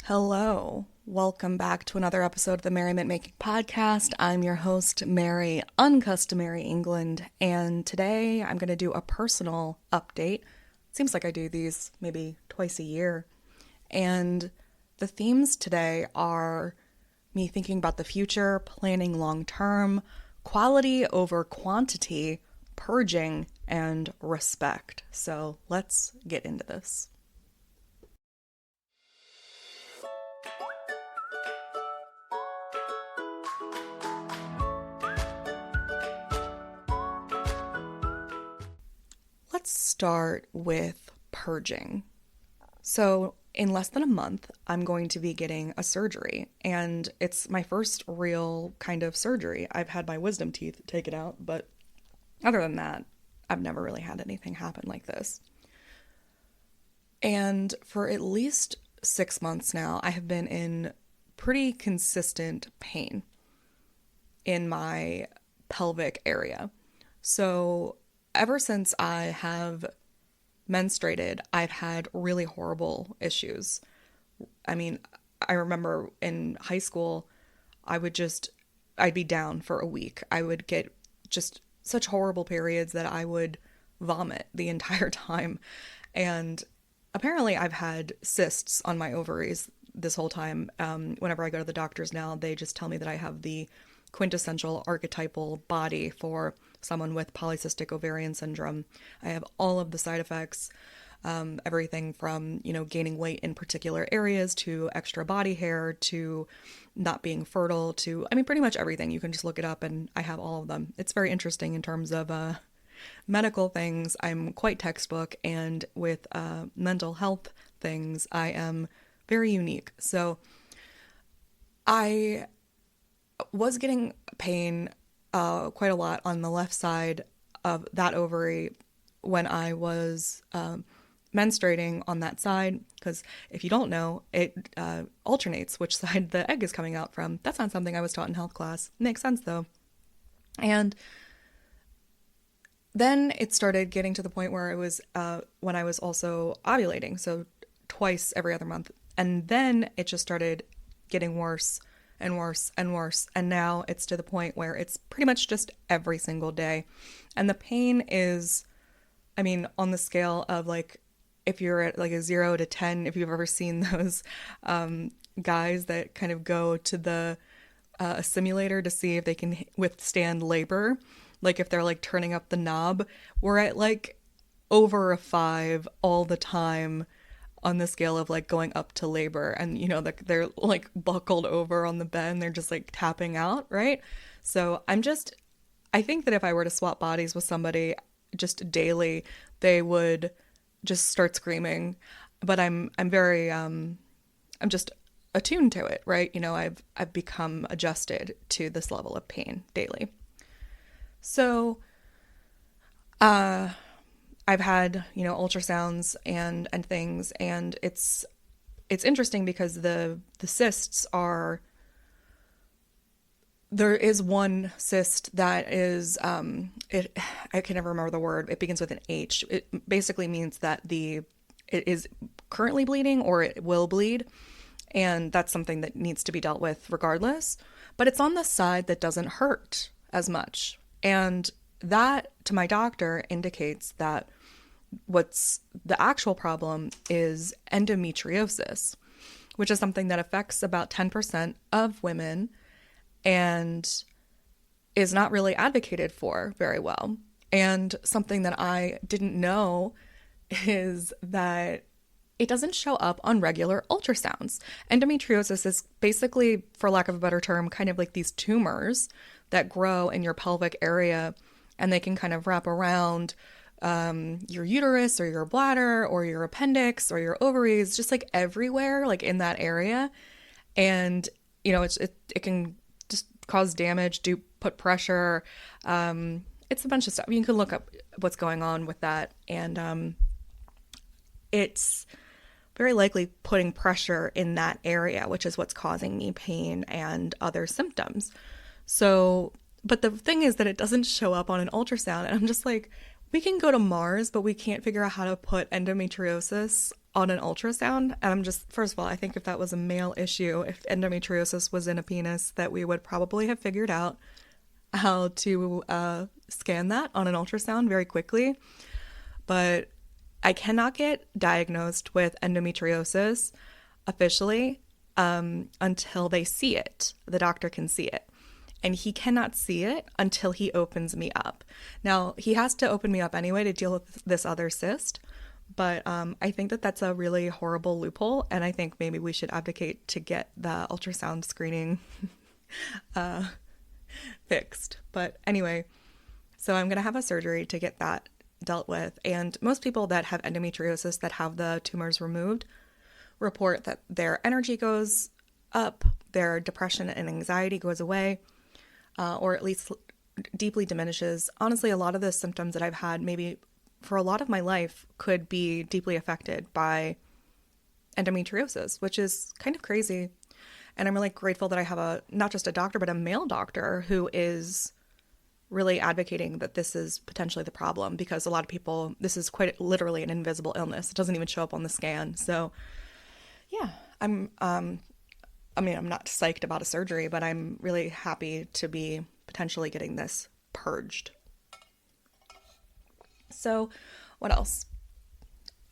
Hello. Welcome back to another episode of the Merriment Making Podcast. I'm your host, Mary, Uncustomary England, and today I'm going to do a personal update. Seems like I do these maybe twice a year. And the themes today are me thinking about the future, planning long term, quality over quantity, purging, and respect. So let's get into this. Let's start with purging. So, in less than a month, I'm going to be getting a surgery, and it's my first real kind of surgery. I've had my wisdom teeth taken out, but other than that, I've never really had anything happen like this. And for at least 6 months now, I have been in pretty consistent pain in my pelvic area. So, ever since I have menstruated, I've had really horrible issues. I mean, I remember in high school, I'd be down for a week. I would get just such horrible periods that I would vomit the entire time. And apparently, I've had cysts on my ovaries this whole time. Whenever I go to the doctors now, they just tell me that I have the quintessential archetypal body for someone with polycystic ovarian syndrome. I have all of the side effects, everything from, gaining weight in particular areas to extra body hair to not being fertile to, pretty much everything. You can just look it up and I have all of them. It's very interesting in terms of medical things. I'm quite textbook, and with mental health things, I am very unique. So I was getting pain quite a lot on the left side of that ovary when I was menstruating on that side, because if you don't know, it alternates which side the egg is coming out from. That's not something I was taught in health class. Makes sense though. And then it started getting to the point where it was when I was also ovulating, so twice every other month. And then it just started getting worse and worse and worse. And now it's to the point where it's pretty much just every single day. And the pain is, on the scale of like, if you're at like a 0 to 10, if you've ever seen those guys that kind of go to the simulator to see if they can withstand labor, like if they're like turning up the knob, we're at like over a 5 all the time on the scale of like going up to labor, and they're like buckled over on the bed and they're just like tapping out, right? So I think that if I were to swap bodies with somebody just daily, they would just start screaming. But I'm very I'm just attuned to it, right? I've become adjusted to this level of pain daily. So I've had, ultrasounds and things, and it's interesting because the cysts are, there is one cyst that is, I can never remember the word. It begins with an H. It basically means that it is currently bleeding or it will bleed. And that's something that needs to be dealt with regardless. But it's on the side that doesn't hurt as much. And that, to my doctor, indicates that what's the actual problem is endometriosis, which is something that affects about 10% of women and is not really advocated for very well. And something that I didn't know is that it doesn't show up on regular ultrasounds. Endometriosis is basically, for lack of a better term, kind of like these tumors that grow in your pelvic area, and they can kind of wrap around your uterus or your bladder or your appendix or your ovaries, just like everywhere, like in that area. And, it can just cause damage, put pressure. It's a bunch of stuff. You can look up what's going on with that. And it's very likely putting pressure in that area, which is what's causing me pain and other symptoms. So, but the thing is that it doesn't show up on an ultrasound. And I'm just like, we can go to Mars, but we can't figure out how to put endometriosis on an ultrasound. And I'm just, first of all, I think if that was a male issue, if endometriosis was in a penis, that we would probably have figured out how to scan that on an ultrasound very quickly. But I cannot get diagnosed with endometriosis officially until they see it. The doctor can see it. And he cannot see it until he opens me up. Now, he has to open me up anyway to deal with this other cyst. But I think that that's a really horrible loophole. And I think maybe we should advocate to get the ultrasound screening fixed. But anyway, so I'm going to have a surgery to get that dealt with. And most people that have endometriosis that have the tumors removed report that their energy goes up, their depression and anxiety goes away, or at least deeply diminishes. Honestly, a lot of the symptoms that I've had maybe for a lot of my life could be deeply affected by endometriosis, which is kind of crazy. And I'm really grateful that I have not just a doctor, but a male doctor who is really advocating that this is potentially the problem, because a lot of people, this is quite literally an invisible illness. It doesn't even show up on the scan. So yeah, I'm not psyched about a surgery, but I'm really happy to be potentially getting this purged. So what else?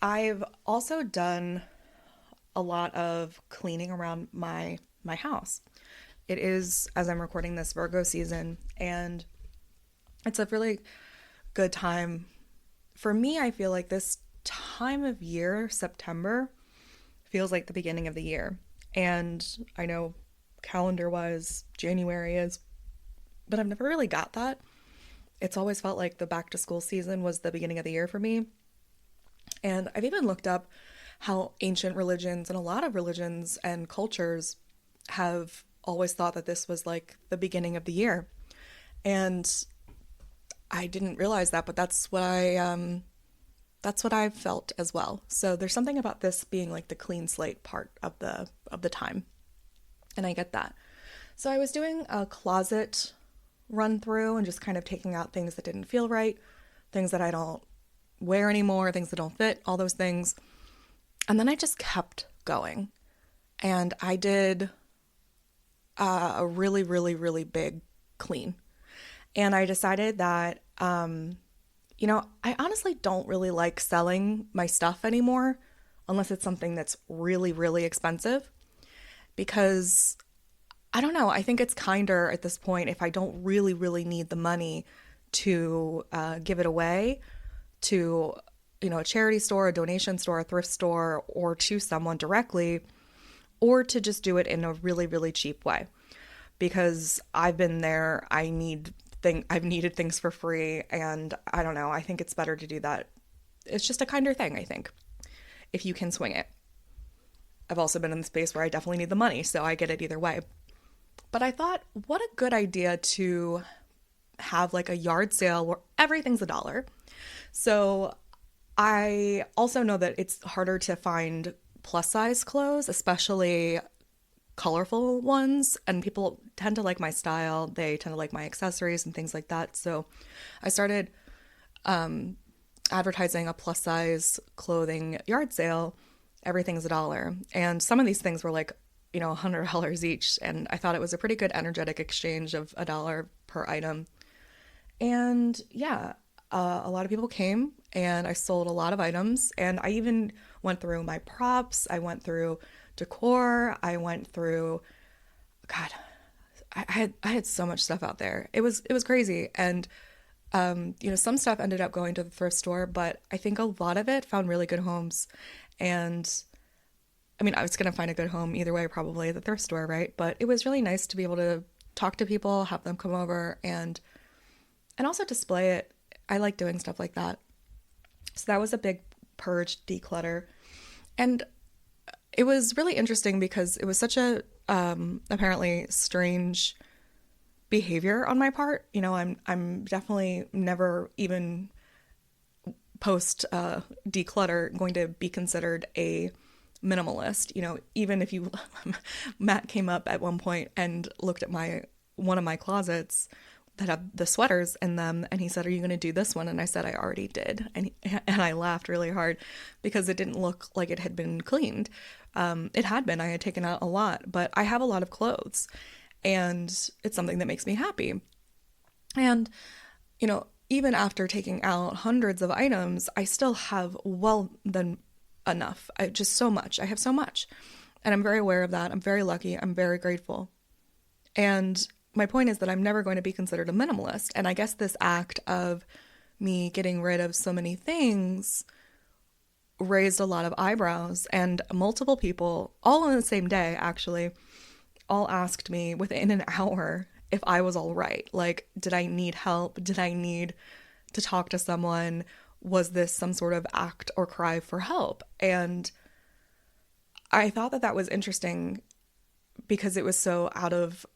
I've also done a lot of cleaning around my house. It is, as I'm recording this, Virgo season, and it's a really good time. For me, I feel like this time of year, September, feels like the beginning of the year. And I know calendar-wise, January is, but I've never really got that. It's always felt like the back to school season was the beginning of the year for me. And I've even looked up how ancient religions and a lot of religions and cultures have always thought that this was like the beginning of the year. And I didn't realize that, but that's what I've felt as well. So there's something about this being like the clean slate part of the time. And I get that. So I was doing a closet run through and just kind of taking out things that didn't feel right, things that I don't wear anymore, things that don't fit, all those things. And then I just kept going. And I did a really, really, really big clean. And I decided that, I honestly don't really like selling my stuff anymore unless it's something that's really, really expensive, because I don't know, I think it's kinder at this point if I don't really, really need the money to give it away to, a charity store, a donation store, a thrift store, or to someone directly, or to just do it in a really, really cheap way. Because I've been there, I've needed things for free, and I don't know, I think it's better to do that. It's just a kinder thing, I think, if you can swing it. I've also been in the space where I definitely need the money, so I get it either way. But I thought, what a good idea to have like a yard sale where everything's $1. So I also know that it's harder to find plus size clothes, especially colorful ones, and people tend to like my style. They tend to like my accessories and things like that. So I started advertising a plus size clothing yard sale. Everything's $1. And some of these things were like, $100 each. And I thought it was a pretty good energetic exchange of $1 per item. And yeah, a lot of people came and I sold a lot of items. And I even went through my props. I went through decor. I went through, God, I had so much stuff out there. It was crazy. And, some stuff ended up going to the thrift store, but I think a lot of it found really good homes. And I was going to find a good home either way, probably at the thrift store, right? But it was really nice to be able to talk to people, have them come over, and also display it. I like doing stuff like that. So that was a big purge, declutter. And it was really interesting because it was such a apparently strange behavior on my part. I'm definitely never even post declutter going to be considered a minimalist. Even if Matt came up at one point and looked at one of my closets that have the sweaters in them, and he said, "Are you going to do this one?" And I said, "I already did." And I laughed really hard because it didn't look like it had been cleaned. It had been. I had taken out a lot, but I have a lot of clothes, and it's something that makes me happy. And, even after taking out hundreds of items, I still have well than enough. I just so much. I have so much. And I'm very aware of that. I'm very lucky. I'm very grateful. And my point is that I'm never going to be considered a minimalist. And I guess this act of me getting rid of so many things raised a lot of eyebrows, and multiple people, all on the same day actually, all asked me within an hour if I was all right. Like, did I need help? Did I need to talk to someone? Was this some sort of act or cry for help? And I thought that that was interesting because it was so out of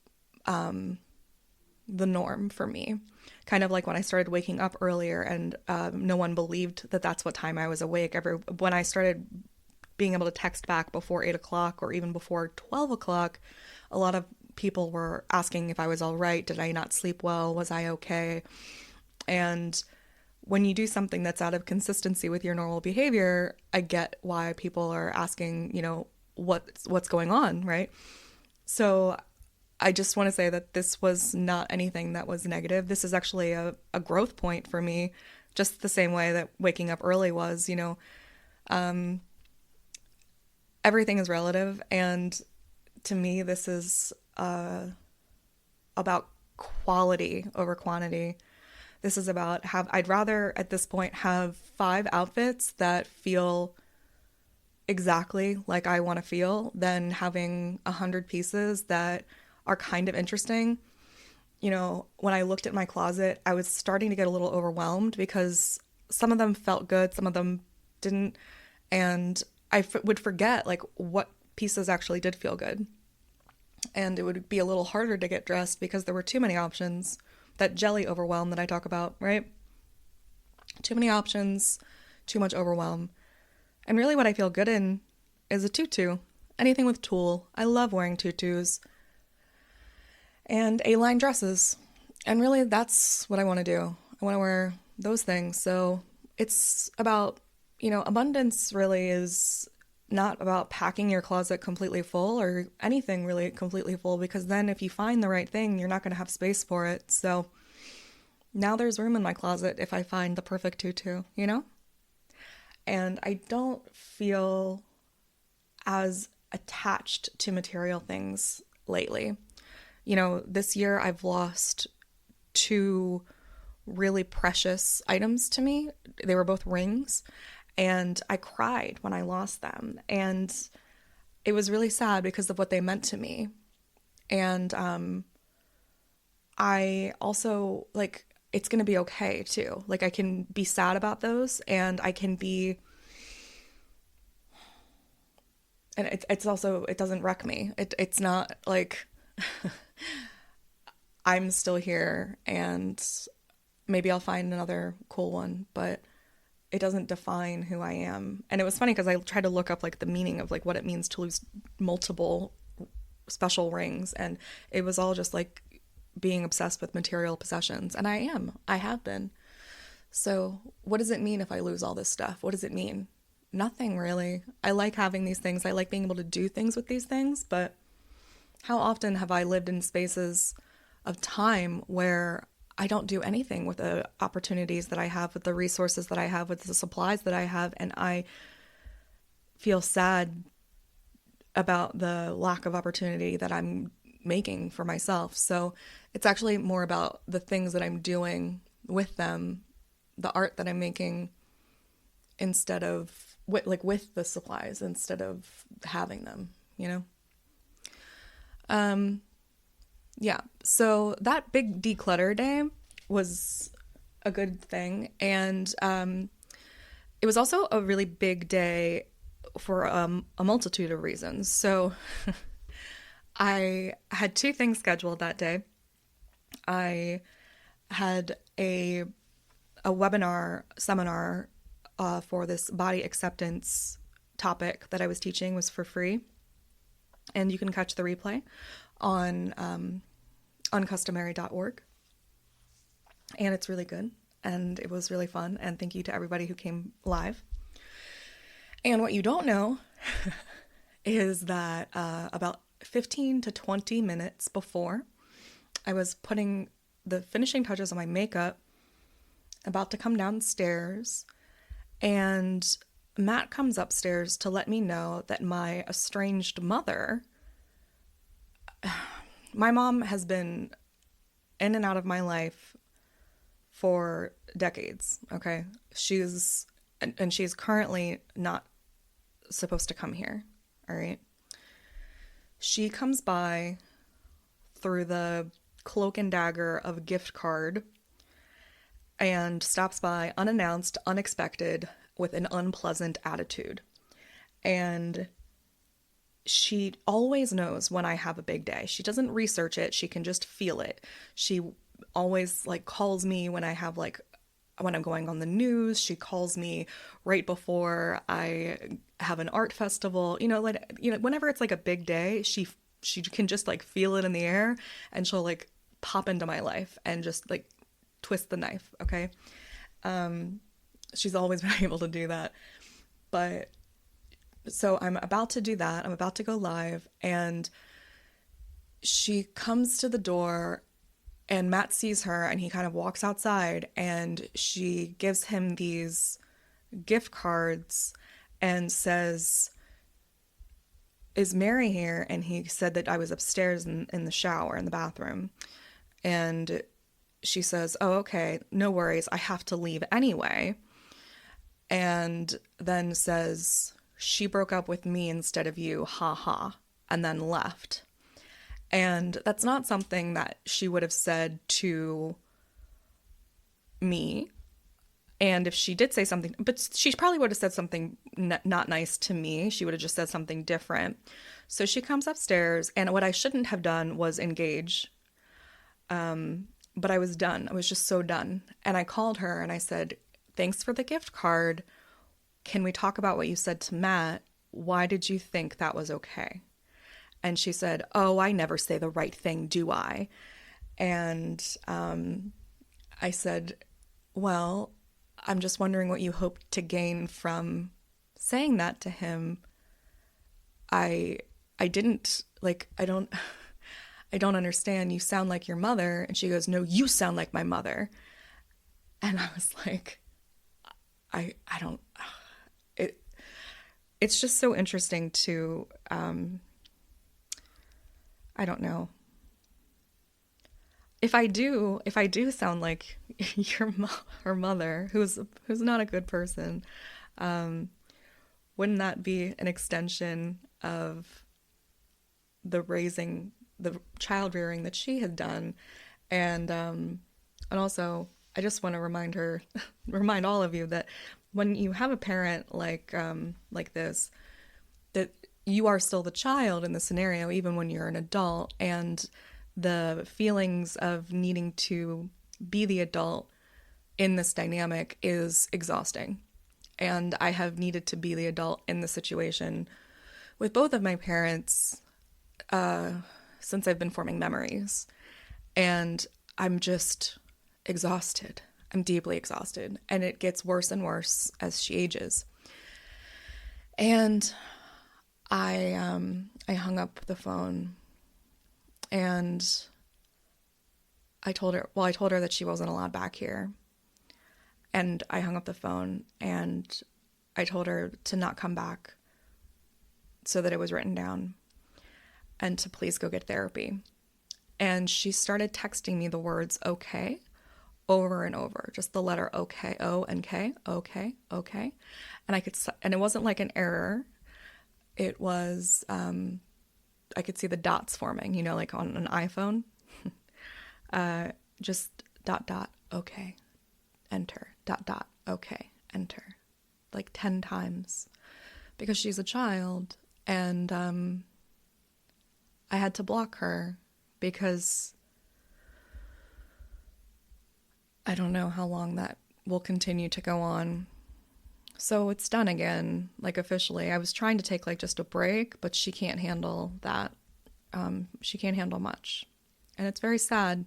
the norm for me. Kind of like when I started waking up earlier and no one believed that that's what time I was awake. When I started being able to text back before 8 o'clock or even before 12 o'clock, a lot of people were asking if I was all right. Did I not sleep well? Was I okay? And when you do something that's out of consistency with your normal behavior, I get why people are asking, what's going on, right? So I just want to say that this was not anything that was negative. This is actually a growth point for me, just the same way that waking up early was, everything is relative. And to me, this is about quality over quantity. This is about I'd rather at this point have 5 outfits that feel exactly like I want to feel than having 100 pieces that are kind of interesting. When I looked at my closet, I was starting to get a little overwhelmed because some of them felt good, some of them didn't. And I would forget like what pieces actually did feel good. And it would be a little harder to get dressed because there were too many options. That jelly overwhelm that I talk about, right? Too many options, too much overwhelm. And really what I feel good in is a tutu. Anything with tulle. I love wearing tutus. And A-line dresses. And really that's what I want to do. I want to wear those things. So it's about, abundance really is not about packing your closet completely full or anything really completely full, because then if you find the right thing, you're not going to have space for it. So now there's room in my closet if I find the perfect tutu, And I don't feel as attached to material things lately. This year I've lost 2 really precious items to me. They were both rings. And I cried when I lost them. And it was really sad because of what they meant to me. And I also, it's going to be okay too. I can be sad about those, and I can be... And it's also, it doesn't wreck me. It's not like... I'm still here, and maybe I'll find another cool one, but... it doesn't define who I am. And it was funny because I tried to look up the meaning of what it means to lose multiple special rings, and it was all just being obsessed with material possessions. And I have been. So what does it mean if I lose all this stuff? What does it mean? Nothing really. I like having these things. I like being able to do things with these things, but how often have I lived in spaces of time where I don't do anything with the opportunities that I have, with the resources that I have, with the supplies that I have, and I feel sad about the lack of opportunity that I'm making for myself. So it's actually more about the things that I'm doing with them, the art that I'm making, instead of with the supplies, instead of having them, Yeah, so that big declutter day was a good thing. And it was also a really big day for a multitude of reasons. So I had 2 things scheduled that day. I had a seminar for this body acceptance topic that I was teaching, was for free. And you can catch the replay on uncustomary.org. and it's really good. And it was really fun. And thank you to everybody who came live. And what you don't know is that about 15 to 20 minutes before I was putting the finishing touches on my makeup, about to come downstairs, and Matt comes upstairs to let me know that my estranged mother, my mom has been in and out of my life for decades, okay? She's currently not supposed to come here, all right? She comes by through the cloak and dagger of a gift card and stops by unannounced, unexpected, with an unpleasant attitude. And she always knows when I have a big day. She doesn't research it. She can just feel it. She always like calls me when I have like, when I'm going on the news. She calls me right before I have an art festival. Whenever it's like a big day, she can just like feel it in the air, and she'll like pop into my life and just like twist the knife. Okay. She's always been able to do that. But so I'm about to do that. I'm about to go live, and she comes to the door, and Matt sees her, and he kind of walks outside, and she gives him these gift cards and says, "Is Mary here?" And he said that I was upstairs in the shower, in the bathroom. And she says, "Oh, okay, no worries. I have to leave anyway." And then says, "She broke up with me instead of you, ha ha," and then left. And that's not something that she would have said to me. And if she did say something, but she probably would have said something not nice to me. She would have just said something different. So she comes upstairs, and what I shouldn't have done was engage. But I was done. I was just so done. And I called her and I said, "Thanks for the gift card. Can we talk about what you said to Matt? Why did you think that was okay?" And she said, "Oh, I never say the right thing, do I?" And I said, "Well, I'm just wondering what you hope to gain from saying that to him. I didn't, like, I don't understand. You sound like your mother." And she goes, "No, you sound like my mother." And I was like, I don't, it's just so interesting to, I don't know. If I do sound like her mother, who's not a good person, wouldn't that be an extension of the child rearing that she had done? And also, I just want to remind all of you that when you have a parent like this, that you are still the child in the scenario, even when you're an adult, and the feelings of needing to be the adult in this dynamic is exhausting. And I have needed to be the adult in the situation with both of my parents since I've been forming memories. And I'm just exhausted. I'm deeply exhausted. And it gets worse and worse as she ages. And I hung up the phone, and I told her that she wasn't allowed back here. And I hung up the phone, and I told her to not come back, so that it was written down, and to please go get therapy. And she started texting me the words "okay" over and over, just the letter okay, O and K, okay, okay. And it wasn't like an error. It was, I could see the dots forming, like on an iPhone. Just ... okay, enter, ... okay, enter, like 10 times, because she's a child. And I had to block her because I don't know how long that will continue to go on. So it's done again, like officially. I was trying to take like just a break, but she can't handle that. She can't handle much. And it's very sad.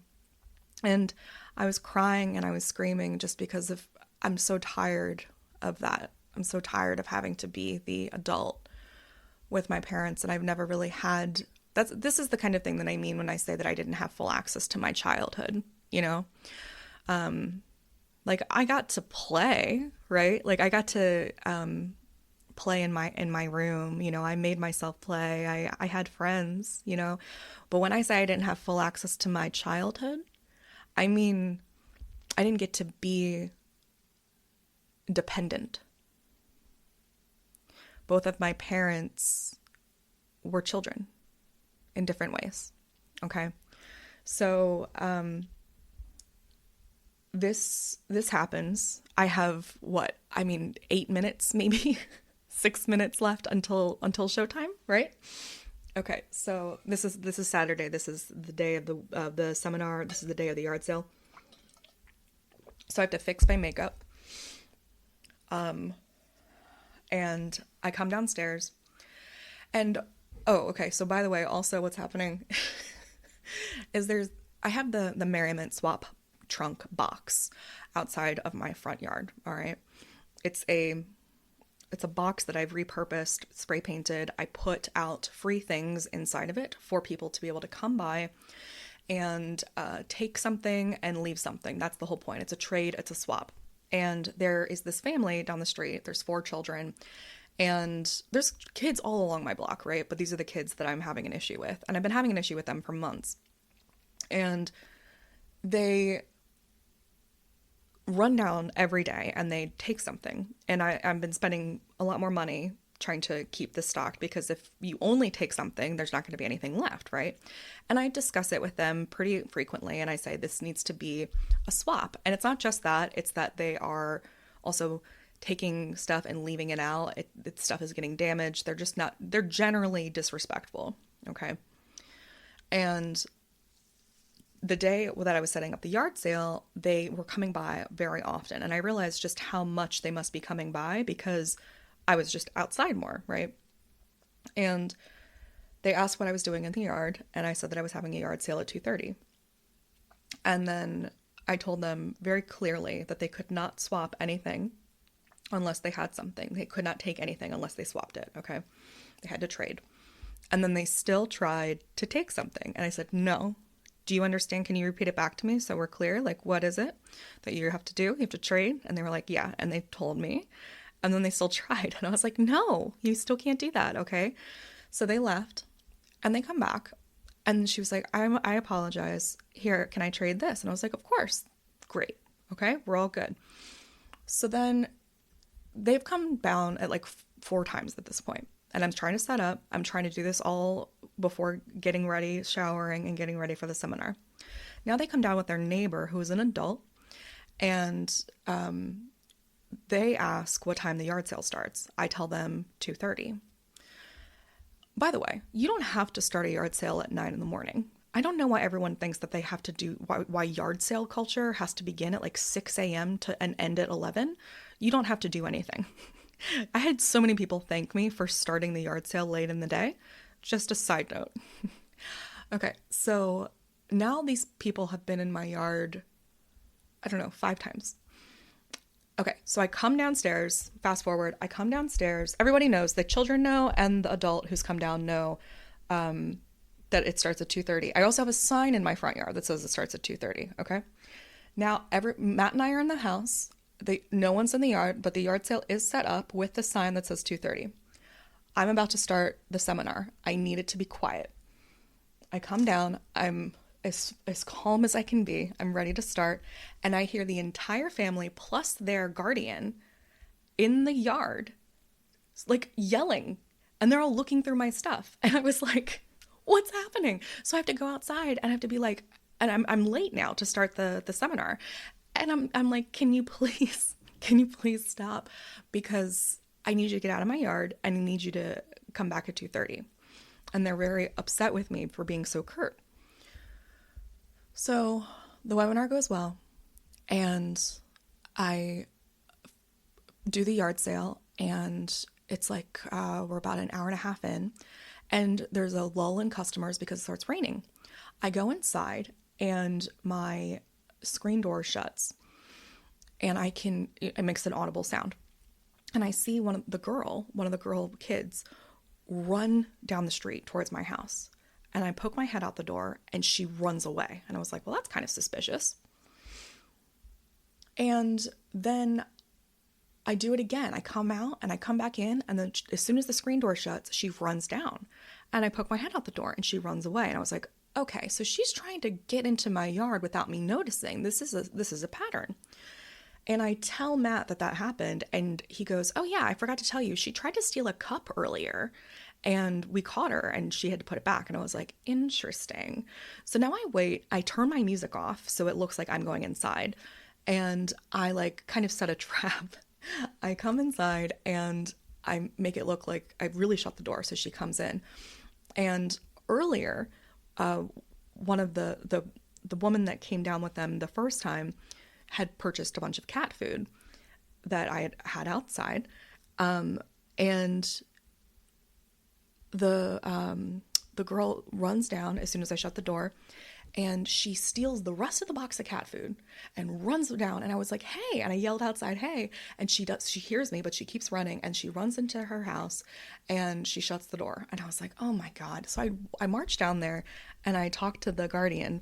And I was crying and I was screaming just because I'm so tired of that. I'm so tired of having to be the adult with my parents, and I've never really had this is the kind of thing that I mean when I say that I didn't have full access to my childhood, you know? Like I got to play, right? Like I got to play in my room, you know, I made myself play. I had friends, you know. But when I say I didn't have full access to my childhood, I mean I didn't get to be dependent. Both of my parents were children in different ways. Okay. So this happens. I have what? I mean, 8 minutes, maybe 6 minutes left until showtime, right? Okay, so this is Saturday. This is the day of the seminar. This is the day of the yard sale. So I have to fix my makeup. And I come downstairs, and oh, okay. So by the way, also what's happening is I have the MERRIMENT swap trunk box outside of my front yard. All right, it's a box that I've repurposed, spray painted. I put out free things inside of it for people to be able to come by and take something and leave something. That's the whole point. It's a trade. It's a swap. And there is this family down the street. There's 4 children, and there's kids all along my block, right? But these are the kids that I'm having an issue with, and I've been having an issue with them for months. And they run down every day and they take something. And I've been spending a lot more money trying to keep this stocked, because if you only take something, there's not going to be anything left, right? And I discuss it with them pretty frequently, and I say this needs to be a swap. And it's not just that, it's that they are also taking stuff and leaving it out. Stuff is getting damaged. They're generally disrespectful, okay? And the day that I was setting up the yard sale, they were coming by very often, and I realized just how much they must be coming by because I was just outside more, right? And they asked what I was doing in the yard, and I said that I was having a yard sale at 2:30. And then I told them very clearly that they could not swap anything unless they had something. They could not take anything unless they swapped it, okay? They had to trade. And then they still tried to take something, and I said, no. Do you understand? Can you repeat it back to me so we're clear? Like, what is it that you have to do? You have to trade? And they were like, yeah. And they told me. And then they still tried. And I was like, no, you still can't do that, okay? So they left, and they come back. And she was like, I apologize. Here, can I trade this? And I was like, of course. Great. Okay, we're all good. So then they've come down at like 4 times at this point. And I'm trying to set up. I'm trying to do this all before getting ready, showering, and getting ready for the seminar. Now they come down with their neighbor, who is an adult, and they ask what time the yard sale starts. I tell them 2:30. By the way, you don't have to start a yard sale at 9 in the morning. I don't know why everyone thinks that they have to why yard sale culture has to begin at like 6 a.m. and end at 11. You don't have to do anything. I had so many people thank me for starting the yard sale late in the day. Just a side note. Okay, so now these people have been in my yard, I don't know, 5 times. Okay, so I come downstairs, fast forward, I come downstairs. Everybody knows, the children know, and the adult who's come down know that it starts at 2:30. I also have a sign in my front yard that says it starts at 2:30, okay? Now, Matt and I are in the house. No one's in the yard, but the yard sale is set up with the sign that says 2:30. I'm about to start the seminar. I need it to be quiet. I come down. I'm as calm as I can be. I'm ready to start. And I hear the entire family plus their guardian in the yard, like yelling. And they're all looking through my stuff. And I was like, what's happening? So I have to go outside and I have to be like, and I'm late now to start the seminar. And I'm like, can you please stop? Because I need you to get out of my yard and I need you to come back at 2:30. And they're very upset with me for being so curt. So the webinar goes well, and I do the yard sale, and it's like we're about an hour and a half in, and there's a lull in customers because it starts raining. I go inside, and my screen door shuts, and it makes an audible sound. And I see one of the girl kids run down the street towards my house. And I poke my head out the door and she runs away. And I was like, well, that's kind of suspicious. And then I do it again. I come out and I come back in, and then as soon as the screen door shuts, she runs down. And I poke my head out the door and she runs away. And I was like, okay, so she's trying to get into my yard without me noticing. This is a pattern. And I tell Matt that happened, and he goes, oh yeah, I forgot to tell you, she tried to steal a cup earlier and we caught her and she had to put it back. And I was like, interesting. So now I turn my music off so it looks like I'm going inside, and I like kind of set a trap. I come inside and I make it look like I really shut the door so she comes in. And earlier, one of the woman that came down with them the first time had purchased a bunch of cat food that I had outside. And the girl runs down as soon as I shut the door, and she steals the rest of the box of cat food and runs down. And I was like, hey, and I yelled outside, hey, and she hears me, but she keeps running, and she runs into her house and she shuts the door. And I was like, oh my God. So I marched down there and I talked to the guardian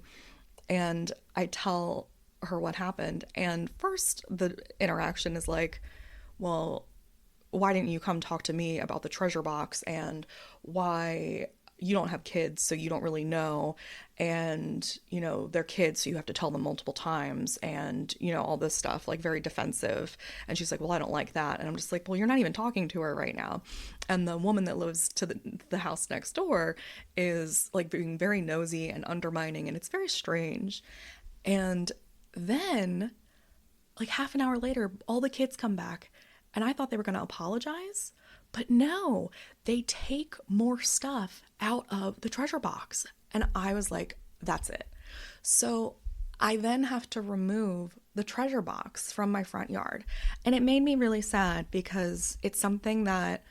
and I tell her what happened. And first the interaction is like, well, why didn't you come talk to me about the treasure box, and why you don't have kids, so you don't really know, and they're kids, so you have to tell them multiple times, and all this stuff, like very defensive. And she's like, well, I don't like that. And I'm just like, well, you're not even talking to her right now. And the woman that lives to the house next door is like being very nosy and undermining, and it's very strange. And then like half an hour later, all the kids come back, and I thought they were going to apologize, but no, they take more stuff out of the treasure box. And I was like, that's it. So I then have to remove the treasure box from my front yard. And it made me really sad because it's something that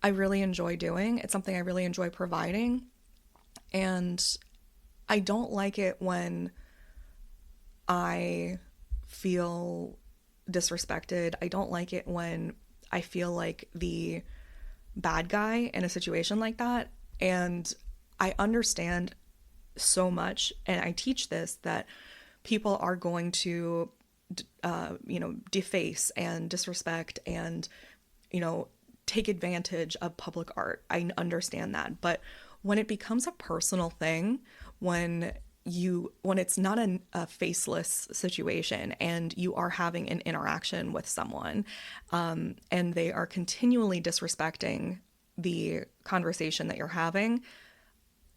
I really enjoy doing. It's something I really enjoy providing. And I don't like it when I feel disrespected. I don't like it when I feel like the bad guy in a situation like that. And I understand so much, and I teach this, that people are going to, deface and disrespect and, take advantage of public art. I understand that. But when it becomes a personal thing, when it's not a faceless situation and you are having an interaction with someone, and they are continually disrespecting the conversation that you're having,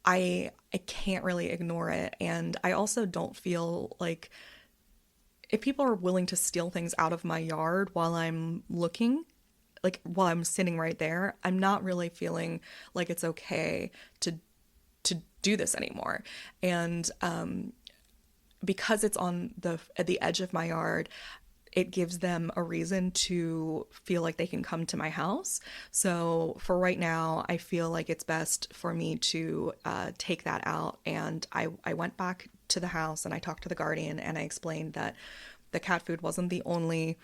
I can't really ignore it. And I also don't feel like, if people are willing to steal things out of my yard while I'm looking, like while I'm sitting right there, I'm not really feeling like it's okay to do this anymore. And because it's at the edge of my yard, it gives them a reason to feel like they can come to my house. So for right now, I feel like it's best for me to take that out. And I went back to the house and I talked to the guardian, and I explained that the cat food wasn't the only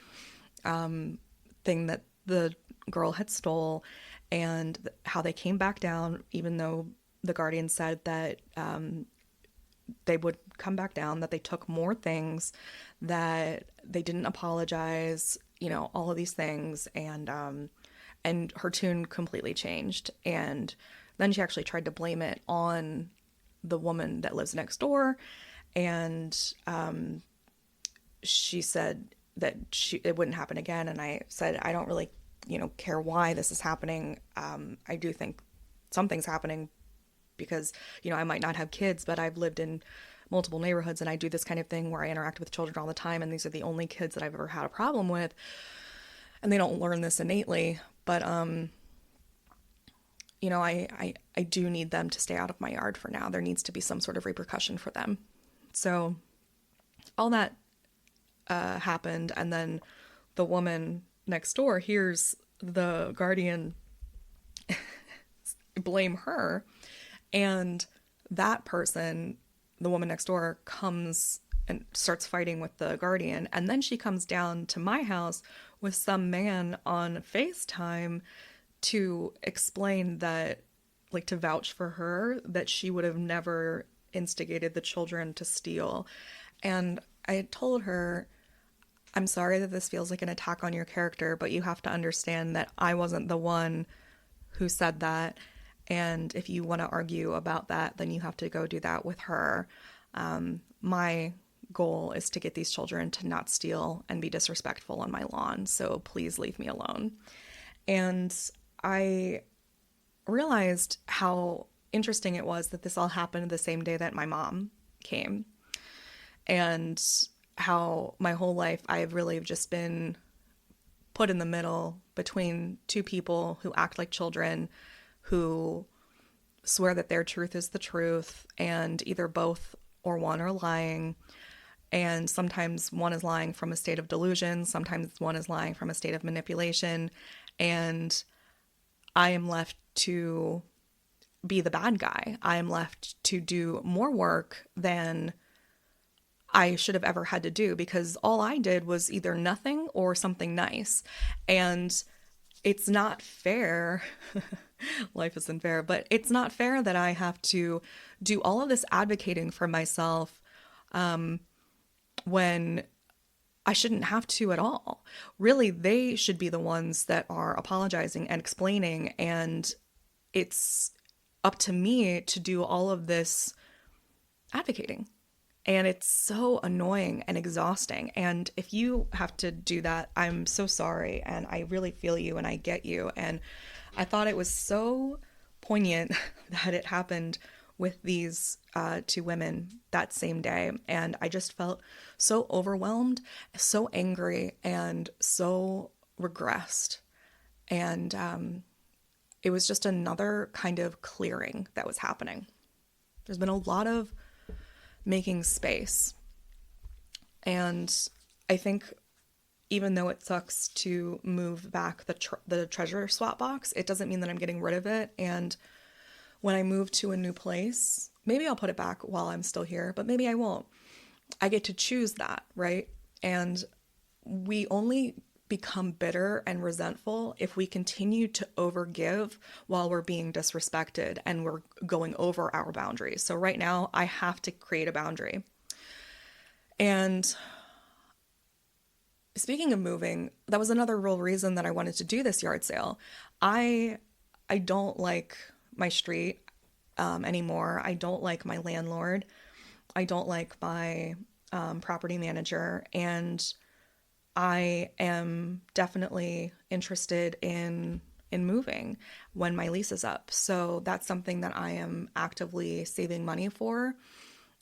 thing that the girl had stole, and how they came back down, even though the guardian said that they would come back down, that they took more things, that they didn't apologize, all of these things. And her tune completely changed. And then she actually tried to blame it on the woman that lives next door. And she said that it wouldn't happen again. And I said, I don't really, care why this is happening. I do think something's happening, because, I might not have kids, but I've lived in multiple neighborhoods, and I do this kind of thing where I interact with children all the time, and these are the only kids that I've ever had a problem with, and they don't learn this innately. But I do need them to stay out of my yard for now. There needs to be some sort of repercussion for them. So all that happened, and then the woman next door hears the guardian blame her, and that person, the woman next door, comes and starts fighting with the guardian. And then she comes down to my house with some man on FaceTime to explain that, like, to vouch for her, that she would have never instigated the children to steal. And I had told her, I'm sorry that this feels like an attack on your character, but you have to understand that I wasn't the one who said that. And if you want to argue about that, then you have to go do that with her. My goal is to get these children to not steal and be disrespectful on my lawn. So please leave me alone. And I realized how interesting it was that this all happened the same day that my mom came. And how my whole life I've really just been put in the middle between two people who act like children, who swear that their truth is the truth, and either both or one are lying. And sometimes one is lying from a state of delusion, sometimes one is lying from a state of manipulation, and I am left to be the bad guy. I am left to do more work than I should have ever had to do, because all I did was either nothing or something nice. And it's not fair. Life isn't fair, but it's not fair that I have to do all of this advocating for myself when I shouldn't have to at all. Really, they should be the ones that are apologizing and explaining, and it's up to me to do all of this advocating. And it's so annoying and exhausting. And if you have to do that, I'm so sorry. And I really feel you and I get you. And I thought it was so poignant that it happened with these two women that same day. And I just felt so overwhelmed, so angry, and so regressed. And it was just another kind of clearing that was happening. There's been a lot of making space. And I think even though it sucks to move back the treasure swap box, it doesn't mean that I'm getting rid of it. And when I move to a new place, maybe I'll put it back while I'm still here, but maybe I won't. I get to choose that, right? And we only become bitter and resentful if we continue to overgive while we're being disrespected and we're going over our boundaries. So right now I have to create a boundary. And speaking of moving, that was another real reason that I wanted to do this yard sale. I don't like my street anymore. I don't like my landlord. I don't like my property manager. And I am definitely interested in moving when my lease is up. So that's something that I am actively saving money for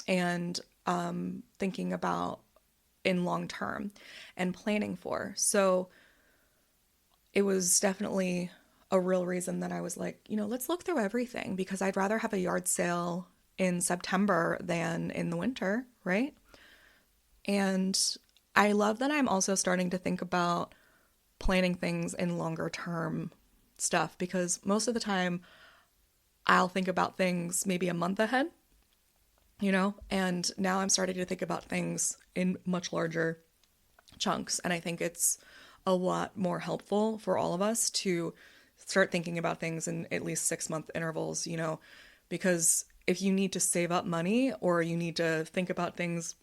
and thinking about in long term and planning for. So it was definitely a real reason that I was like, let's look through everything, because I'd rather have a yard sale in September than in the winter, right? And I love that I'm also starting to think about planning things in longer term stuff, because most of the time I'll think about things maybe a month ahead, and now I'm starting to think about things in much larger chunks. And I think it's a lot more helpful for all of us to start thinking about things in at least 6-month intervals, because if you need to save up money or you need to think about things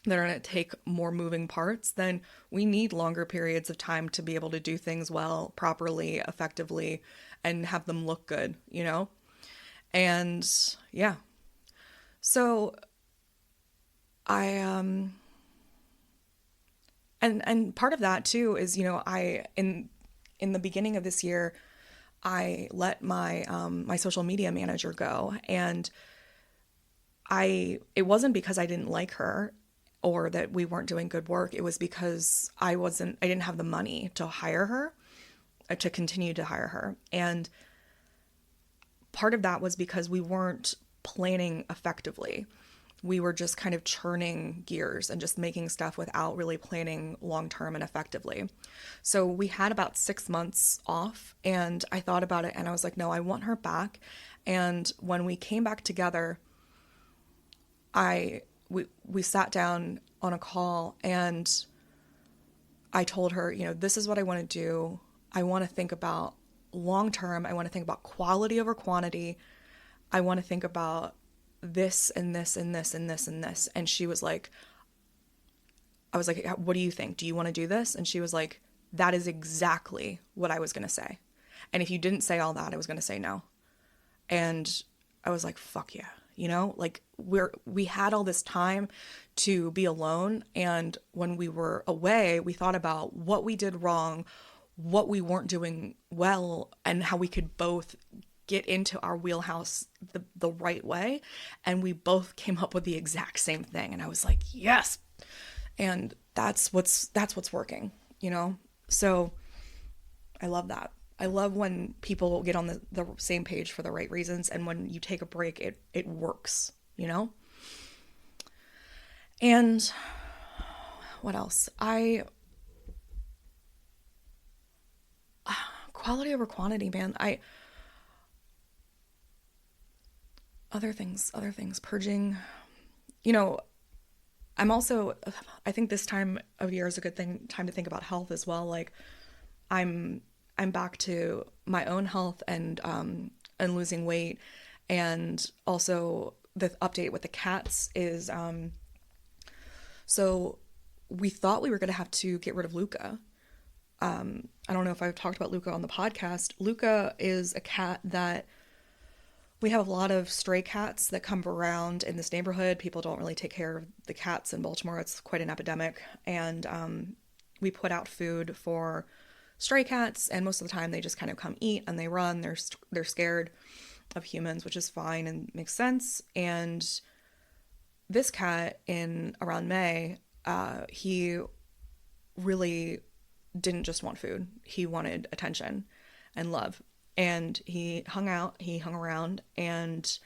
that are going to take more moving parts, then we need longer periods of time to be able to do things well, properly, effectively, and have them look good, And yeah. So I and part of that too is, I in the beginning of this year, I let my my social media manager go, and it wasn't because I didn't like her or that we weren't doing good work. It was because I didn't have the money to hire her, to continue to hire her. And part of that was because we weren't planning effectively. We were just kind of churning gears and just making stuff without really planning long-term and effectively. So we had about 6 months off, and I thought about it and I was like, no, I want her back. And when we came back together, I we sat down on a call, and I told her, you know, this is what I want to do. I want to think about long term. I want to think about quality over quantity. I want to think about this and this and this and this and this. And she was like, I was like, what do you think? Do you want to do this? And she was like, that is exactly what I was going to say. And if you didn't say all that, I was going to say no. And I was like, fuck yeah. You know, like we had all this time to be alone. And when we were away, we thought about what we did wrong, what we weren't doing well, and how we could both get into our wheelhouse the right way. And we both came up with the exact same thing. And I was like, yes. And that's what's working, you know? So I love that. I love when people get on the same page for the right reasons, and when you take a break, it works, you know? And what else? Quality over quantity, man. Other things, purging, you know, I think this time of year is a good time to think about health as well. Like I'm back to my own health and losing weight. And also the update with the cats is, so we thought we were going to have to get rid of Luca. I don't know if I've talked about Luca on the podcast. Luca is a cat that we have a lot of stray cats that come around in this neighborhood. People don't really take care of the cats in Baltimore. It's quite an epidemic. And we put out food for stray cats, and most of the time they just kind of come eat and they run. They're scared of humans, which is fine and makes sense. And this cat in around May, he really didn't just want food. He wanted attention and love. And he hung around, and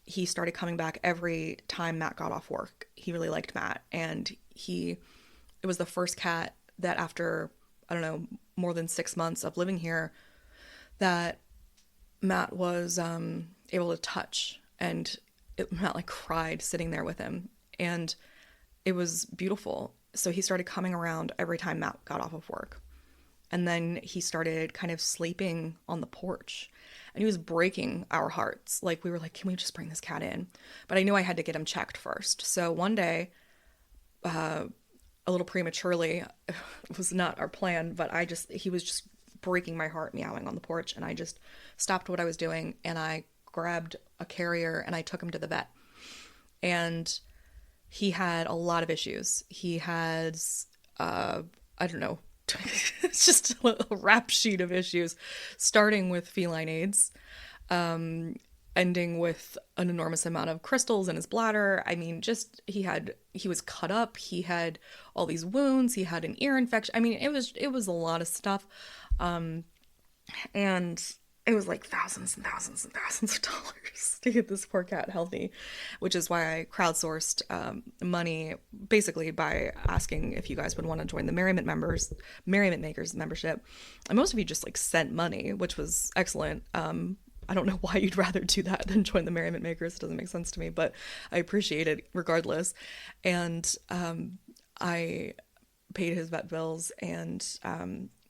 he started coming back every time Matt got off work. He really liked Matt. And it was the first cat that after, I don't know, more than 6 months of living here, that Matt was able to touch. And Matt like cried sitting there with him. And it was beautiful. So he started coming around every time Matt got off of work. And then he started kind of sleeping on the porch, and he was breaking our hearts. Like we were like, can we just bring this cat in? But I knew I had to get him checked first. So one day, a little prematurely, it was not our plan, but he was just breaking my heart meowing on the porch. And I just stopped what I was doing, and I grabbed a carrier and I took him to the vet. And he had a lot of issues. He has, I don't know, it's just a rap sheet of issues, starting with feline AIDS, ending with an enormous amount of crystals in his bladder. I mean, he was cut up. He had all these wounds. He had an ear infection. I mean, it was a lot of stuff. And it was like thousands and thousands and thousands of dollars to get this poor cat healthy, which is why I crowdsourced money basically by asking if you guys would want to join the Merriment Makers membership. And most of you just like sent money, which was excellent. I don't know why you'd rather do that than join the Merriment Makers. It doesn't make sense to me, but I appreciate it regardless. And I paid his vet bills, and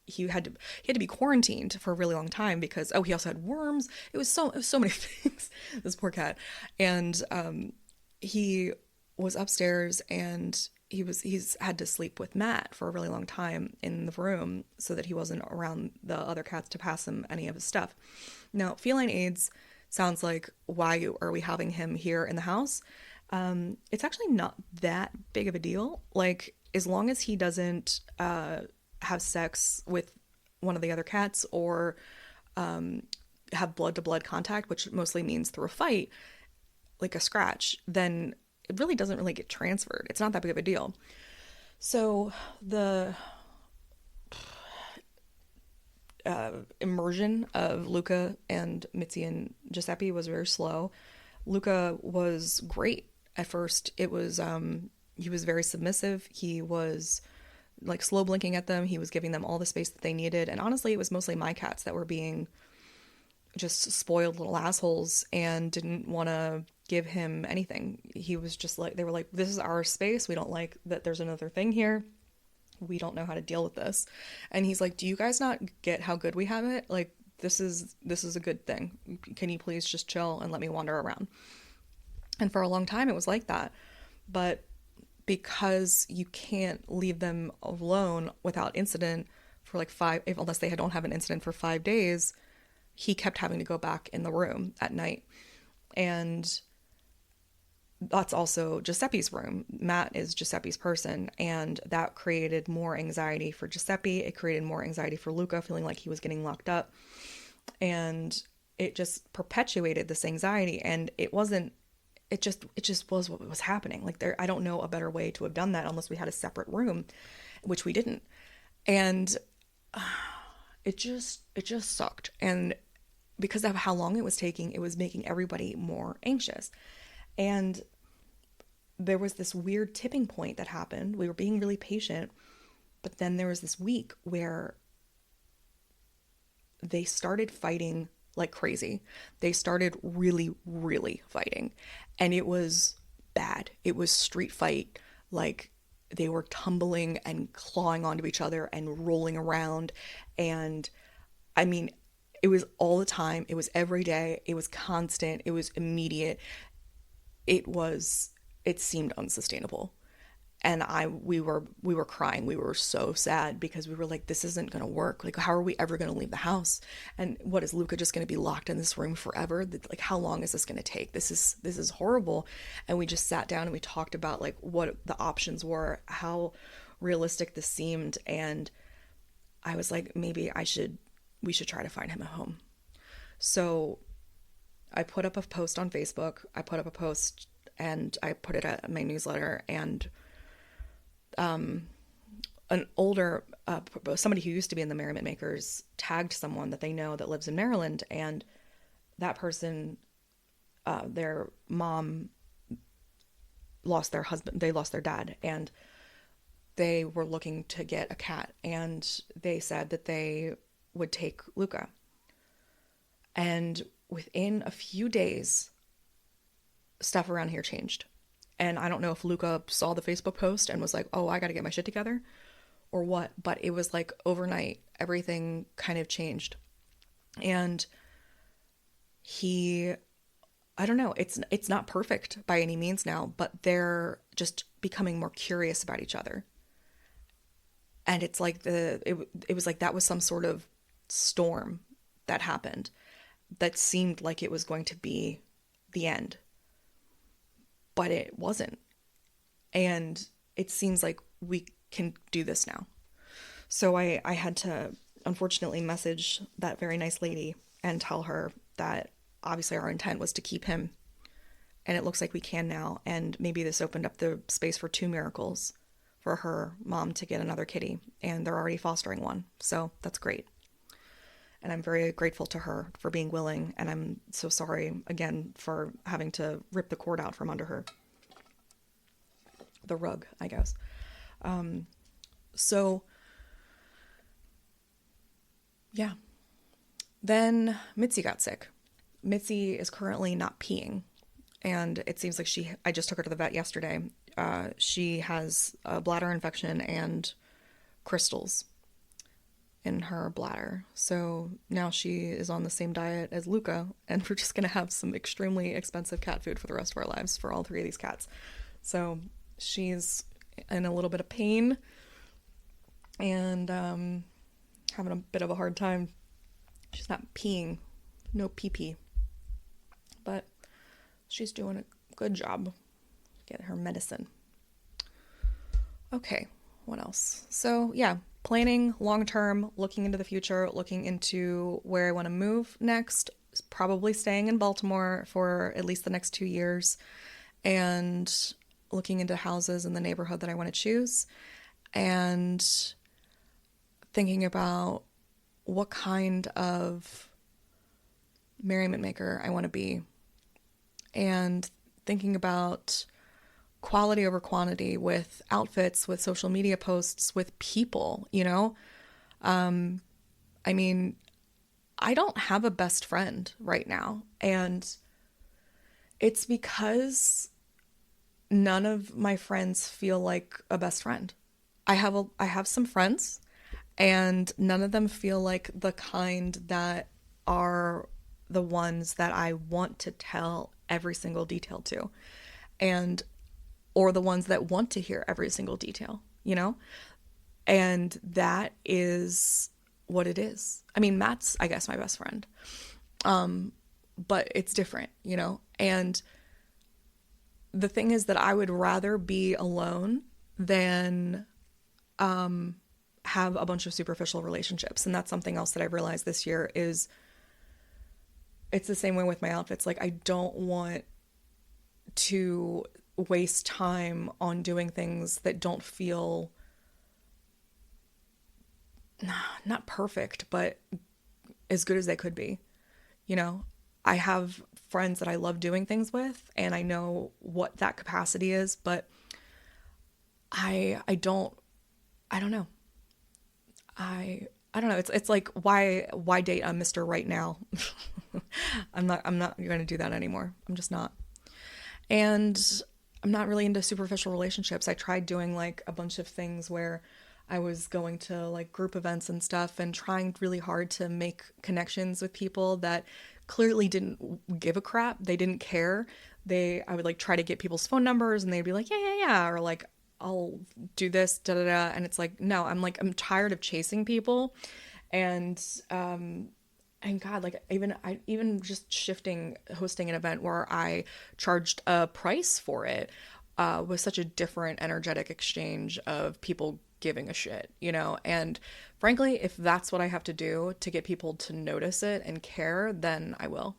he had to be quarantined for a really long time because he also had worms. It was so many things. This poor cat. And he was upstairs, and he's had to sleep with Matt for a really long time in the room so that he wasn't around the other cats to pass him any of his stuff. Now, feline AIDS sounds like, why are we having him here in the house? It's actually not that big of a deal. Like, as long as he doesn't have sex with one of the other cats or have blood-to-blood contact, which mostly means through a fight, like a scratch, then it really doesn't really get transferred. It's not that big of a deal. So the immersion of Luca and Mitzi and Giuseppe was very slow. Luca was great at first. It was he was very submissive. He was like slow blinking at them. He was giving them all the space that they needed. And honestly, it was mostly my cats that were being just spoiled little assholes and didn't want to give him anything. He was just like, they were like, this is our space. We don't like that there's another thing here. We don't know how to deal with this. And he's like, do you guys not get how good we have it? Like, this is a good thing. Can you please just chill and let me wander around? And for a long time it was like that. But because you can't leave them alone without incident for like unless they don't have an incident for 5 days, he kept having to go back in the room at night. And that's also Giuseppe's room. Matt is Giuseppe's person, and that created more anxiety for Giuseppe. It created more anxiety for Luca, feeling like he was getting locked up. And it just perpetuated this anxiety, and it just was what was happening. Like, I don't know a better way to have done that unless we had a separate room, which we didn't. And it just sucked. And because of how long it was taking, it was making everybody more anxious. And there was this weird tipping point that happened. We were being really patient, but then there was this week where they started fighting like crazy. They started really, really fighting. And it was bad. It was street fight. Like, they were tumbling and clawing onto each other and rolling around. And I mean, it was all the time. It was every day. It was constant. It was immediate. It seemed unsustainable. And we were crying. We were so sad because we were like, this isn't going to work. Like, how are we ever going to leave the house? And what, is Luca just going to be locked in this room forever? Like, how long is this going to take? This is horrible. And we just sat down and we talked about like what the options were, how realistic this seemed. And I was like, maybe we should try to find him a home. So I put up a post on Facebook. I put up a post and I put it at my newsletter, and an older, somebody who used to be in the Merriment Makers tagged someone that they know that lives in Maryland, and that person, their mom lost their husband, they lost their dad, and they were looking to get a cat, and they said that they would take Luca. And within a few days, stuff around here changed. And I don't know if Luca saw the Facebook post and was like, oh, I got to get my shit together or what, but it was like overnight, everything kind of changed. And I don't know, it's not perfect by any means now, but they're just becoming more curious about each other. And it's like it was like that was some sort of storm that happened that seemed like it was going to be the end. But it wasn't. And it seems like we can do this now. So I had to, unfortunately, message that very nice lady and tell her that obviously our intent was to keep him. And it looks like we can now. And maybe this opened up the space for 2 miracles for her mom to get another kitty. And they're already fostering one. So that's great. And I'm very grateful to her for being willing. And I'm so sorry, again, for having to rip the cord out from under her. The rug, I guess. So, yeah. Then Mitzi got sick. Mitzi is currently not peeing. And it seems like I just took her to the vet yesterday. She has a bladder infection and crystals in her bladder. So now she is on the same diet as Luca, and we're just going to have some extremely expensive cat food for the rest of our lives for all 3 of these cats. So she's in a little bit of pain and having a bit of a hard time. She's not peeing, no pee-pee, but she's doing a good job getting her medicine. Okay, what else? So yeah, planning long-term, looking into the future, looking into where I want to move next, probably staying in Baltimore for at least the next 2 years, and looking into houses in the neighborhood that I want to choose, and thinking about what kind of merriment maker I want to be, and thinking about quality over quantity with outfits, with social media posts, with people, you know? I mean, I don't have a best friend right now. And it's because none of my friends feel like a best friend. I have some friends, and none of them feel like the kind that are the ones that I want to tell every single detail to, and or the ones that want to hear every single detail, you know? And that is what it is. I mean, Matt's, I guess, my best friend. But it's different, you know? And the thing is that I would rather be alone than have a bunch of superficial relationships. And that's something else that I've realized this year is it's the same way with my outfits. Like, I don't want to waste time on doing things that don't feel not perfect, but as good as they could be. You know, I have friends that I love doing things with, and I know what that capacity is, but I don't know. I don't know. It's like why date a Mr. Right Now? I'm not going to do that anymore. I'm just not. And I'm not really into superficial relationships. I tried doing like a bunch of things where I was going to like group events and stuff and trying really hard to make connections with people that clearly didn't give a crap. They didn't care. I would like try to get people's phone numbers and they'd be like, yeah. Or like, I'll do this, da da da. And it's like, no, I'm tired of chasing people. And God, like even just hosting an event where I charged a price for it, was such a different energetic exchange of people giving a shit, you know? And frankly, if that's what I have to do to get people to notice it and care, then I will.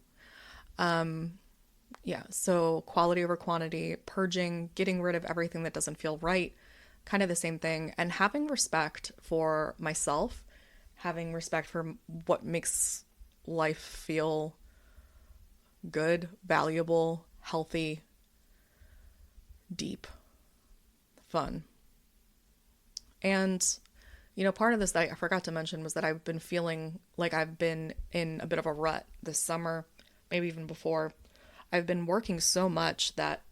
Yeah, so quality over quantity, purging, getting rid of everything that doesn't feel right, kind of the same thing, and having respect for myself, having respect for what makes life feel good, valuable, healthy, deep, fun. And, you know, part of this that I forgot to mention was that I've been feeling like I've been in a bit of a rut this summer, maybe even before. I've been working so much that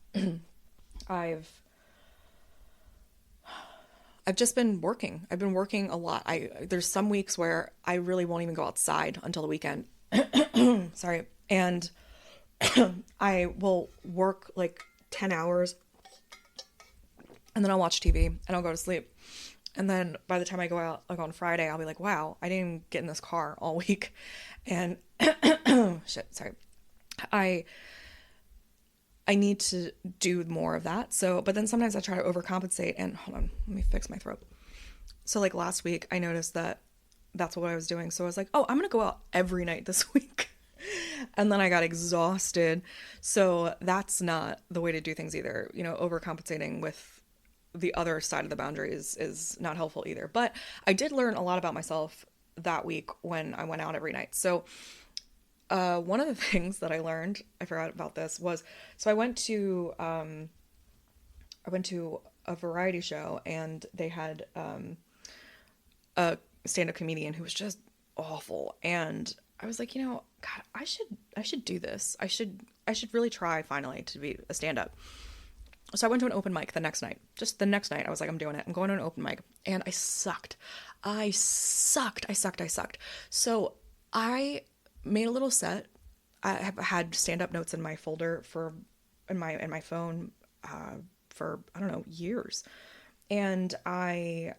I've just been working. I've been working a lot. There's some weeks where I really won't even go outside until the weekend. Sorry. And I will work like 10 hours and then I'll watch TV and I'll go to sleep. And then by the time I go out, like on Friday, I'll be like, wow, I didn't even get in this car all week. And shit, sorry. I need to do more of that. So, but then sometimes I try to overcompensate and hold on, let me fix my throat. So like last week, I noticed that that's what I was doing. So I was like, oh, I'm going to go out every night this week. And then I got exhausted. So that's not the way to do things either. You know, overcompensating with the other side of the boundaries is not helpful either. But I did learn a lot about myself that week when I went out every night. So one of the things that I learned, I forgot about this, was so I went to a variety show and they had a stand-up comedian who was just awful, and I was like, you know, God, I should do this. I should really try finally to be a stand-up. So I went to an open mic the next night. Just the next night, I was like, I'm doing it. I'm going to an open mic, and I sucked. I sucked. So I made a little set. I have had stand-up notes in my folder in my phone for I don't know, years. And I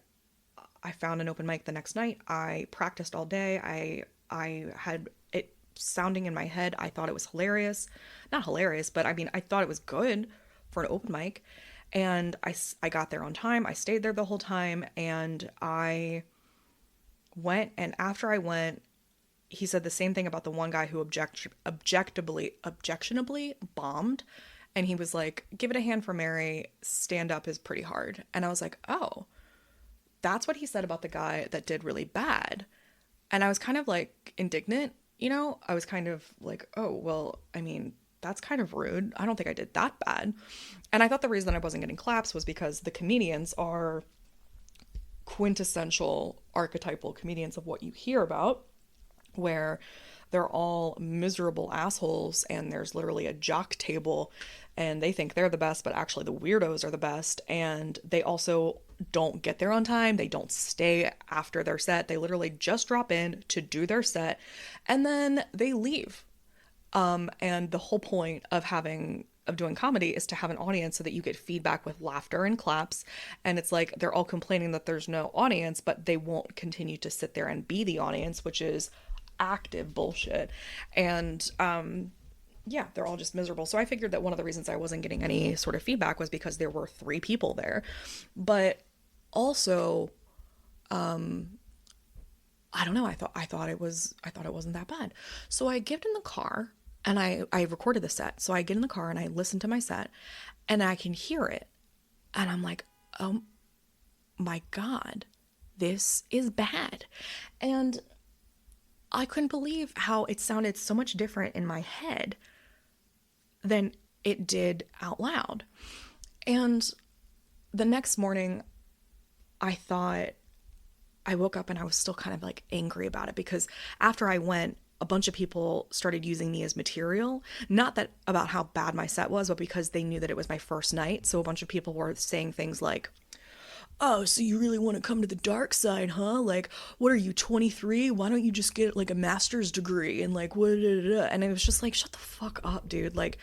found an open mic the next night. I practiced all day. I had it sounding in my head. I thought it was hilarious. Not hilarious, but I mean, I thought it was good for an open mic. And I got there on time. I stayed there the whole time, and I went, and after I went, he said the same thing about the one guy who objectionably bombed. And he was like, give it a hand for Mary. Stand up is pretty hard. And I was like, oh, that's what he said about the guy that did really bad. And I was kind of like indignant, you know, I was kind of like, oh, well, I mean, that's kind of rude. I don't think I did that bad. And I thought the reason I wasn't getting claps was because the comedians are quintessential archetypal comedians of what you hear about, where they're all miserable assholes and there's literally a jock table and they think they're the best, but actually the weirdos are the best. And they also don't get there on time. They don't stay after their set. They literally just drop in to do their set and then they leave. And the whole point of doing comedy is to have an audience so that you get feedback with laughter and claps. And it's like they're all complaining that there's no audience, but they won't continue to sit there and be the audience, which is active bullshit. And yeah, they're all just miserable. So I figured that one of the reasons I wasn't getting any sort of feedback was because there were 3 people there. But also, I don't know, I thought it wasn't that bad. So I get in the car and I recorded the set. So I get in the car and I listen to my set and I can hear it. And I'm like, oh my God, this is bad. And I couldn't believe how it sounded so much different in my head than it did out loud. And the next morning, I woke up and I was still kind of like angry about it because after I went, a bunch of people started using me as material. Not that about how bad my set was, but because they knew that it was my first night. So a bunch of people were saying things like, oh, so you really want to come to the dark side, huh? Like, what are you, 23? Why don't you just get like a master's degree? And like, what? And it was just like, shut the fuck up, dude. Like,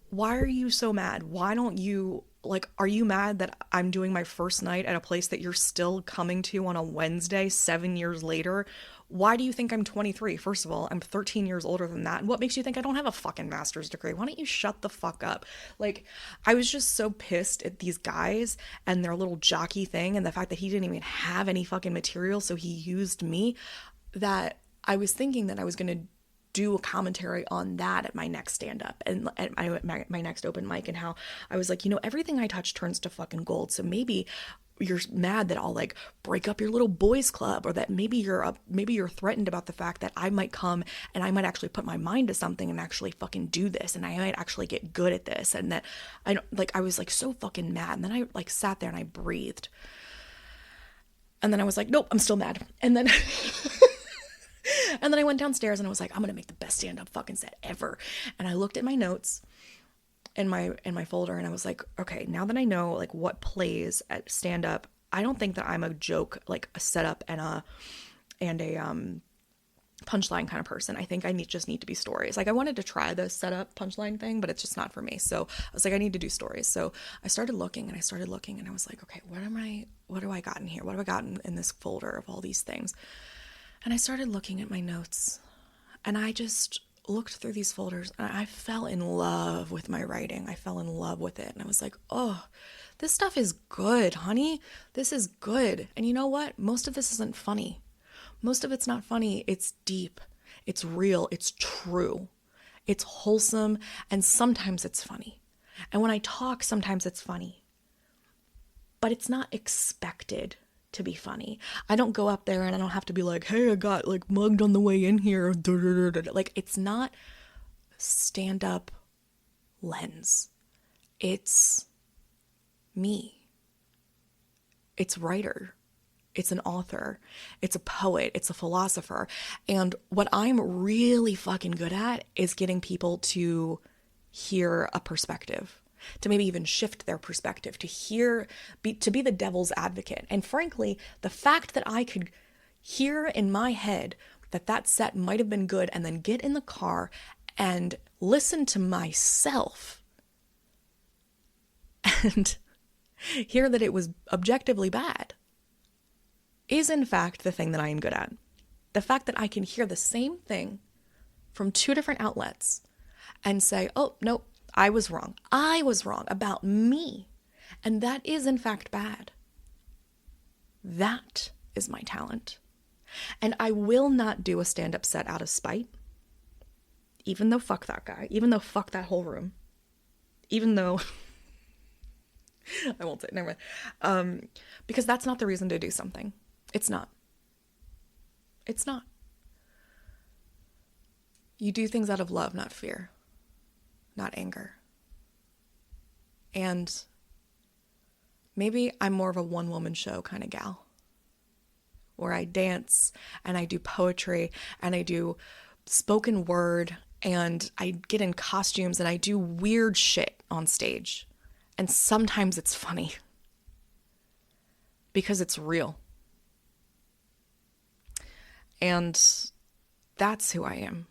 why are you so mad? Why don't you, like, are you mad that I'm doing my first night at a place that you're still coming to on a Wednesday 7 years later? Why do you think I'm 23? First of all, I'm 13 years older than that. And what makes you think I don't have a fucking master's degree? Why don't you shut the fuck up? Like, I was just so pissed at these guys and their little jockey thing and the fact that he didn't even have any fucking material, so he used me, that I was thinking that I was going to do a commentary on that at my next stand-up and at my next open mic, and how I was like, everything I touch turns to fucking gold. So maybe you're mad that I'll like break up your little boys club, or that maybe you're threatened about the fact that I might come and I might actually put my mind to something and actually fucking do this, and I might actually get good at this, and that I was like so fucking mad. And then I like sat there and I breathed, and then I was like, nope, I'm still mad. And then and then I went downstairs and I was like, I'm gonna make the best stand-up fucking set ever. And I looked at my notes in my folder and I was like, okay, now that I know like what plays at stand-up, I don't think that I'm a joke, like a setup and a punchline kind of person. I think I just need to be stories. Like I wanted to try the setup punchline thing, but it's just not for me. So I was like, I need to do stories. So I started looking and I was like, okay, what do I got in here? What have I gotten in this folder of all these things? And I started looking at my notes and I just looked through these folders and I fell in love with my writing. I fell in love with it. And I was like, oh, this stuff is good, honey. This is good. And you know what? Most of this isn't funny. Most of it's not funny. It's deep. It's real. It's true. It's wholesome. And sometimes it's funny. And when I talk, sometimes it's funny. But it's not expected to be funny. I don't go up there and I don't have to be like, hey, I got like mugged on the way in here. Like, it's not stand-up lens. It's me. It's writer. It's an author. It's a poet. It's a philosopher. And what I'm really fucking good at is getting people to hear a perspective, to maybe even shift their perspective, to be the devil's advocate. And frankly, the fact that I could hear in my head that set might have been good and then get in the car and listen to myself and hear that it was objectively bad is in fact the thing that I am good at. The fact that I can hear the same thing from 2 different outlets and say, oh, no, I was wrong. I was wrong about me. And that is in fact bad. That is my talent. And I will not do a stand-up set out of spite. Even though fuck that guy. Even though fuck that whole room. Even though... I won't say it, never mind. Because that's not the reason to do something. It's not. It's not. You do things out of love, not fear. Not anger. And maybe I'm more of a one-woman show kind of gal. where I dance and I do poetry and I do spoken word and I get in costumes and I do weird shit on stage. And sometimes it's funny because it's real. And that's who I am.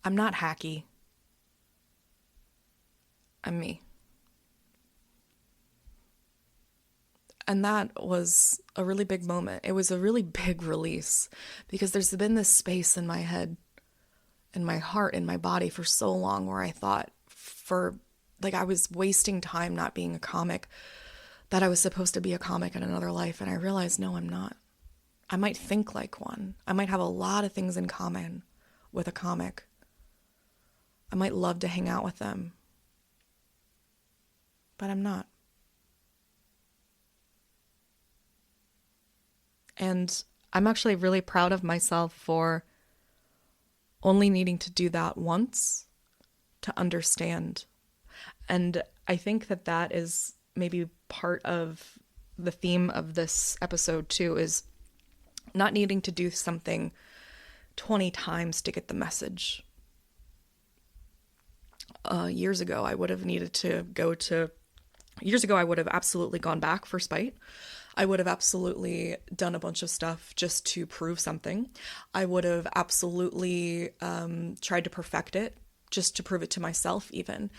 I'm not hacky. I'm me. And that was a really big moment. It was a really big release because there's been this space in my head, in my heart, in my body for so long where I thought I was wasting time not being a comic, that I was supposed to be a comic in another life. And I realized, no, I'm not. I might think like one. I might have a lot of things in common with a comic. I might love to hang out with them. But I'm not. And I'm actually really proud of myself for only needing to do that once to understand. And I think that that is maybe part of the theme of this episode too, is not needing to do something 20 times to get the message. Years ago, I would have absolutely gone back for spite. I would have absolutely done a bunch of stuff just to prove something. I would have absolutely tried to perfect it just to prove it to myself even.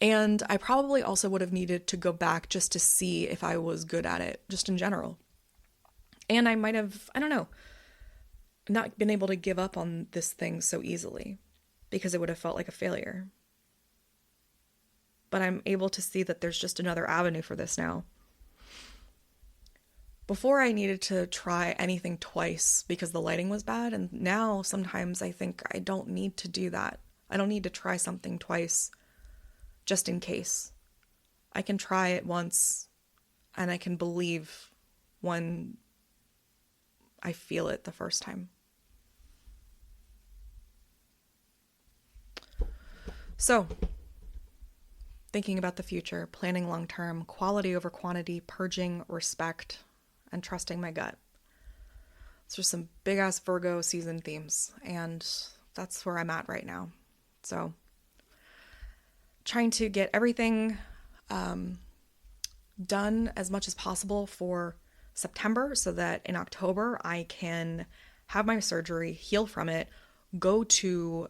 And I probably also would have needed to go back just to see if I was good at it, just in general. And I might have, I don't know, not been able to give up on this thing so easily because it would have felt like a failure. But I'm able to see that there's just another avenue for this now. Before I needed to try anything twice because the lighting was bad, and now sometimes I think I don't need to do that. I don't need to try something twice just in case. I can try it once and I can believe when I feel it the first time. So, thinking about the future, planning long term, quality over quantity, purging, respect, and trusting my gut. Those are some big ass Virgo season themes, and that's where I'm at right now. So, trying to get everything done as much as possible for September so that in October I can have my surgery, heal from it, go to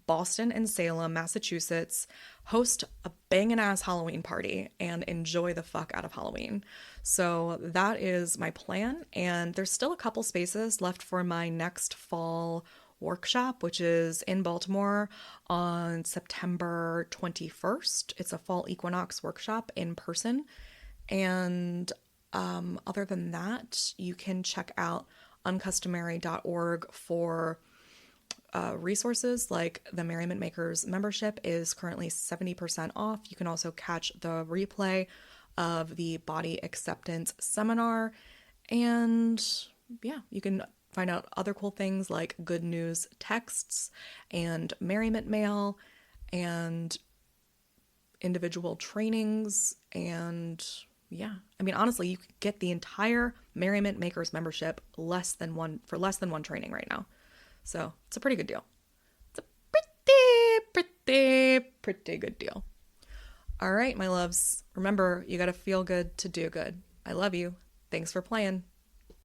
Boston and Salem, Massachusetts, host a bangin' ass Halloween party and enjoy the fuck out of Halloween. So that is my plan, and there's still a couple spaces left for my next fall workshop, which is in Baltimore on September 21st. It's a fall equinox workshop in person. And other than that, you can check out uncustomary.org for resources. Like the Merriment Makers membership is currently 70% off. You can also catch the replay of the body acceptance seminar. And yeah, you can find out other cool things like good news texts and merriment mail and individual trainings. And yeah, I mean, honestly, you could get the entire Merriment Makers membership for less than one training right now. So it's a pretty good deal. It's a pretty good deal. All right, my loves. Remember, you got to feel good to do good. I love you. Thanks for playing.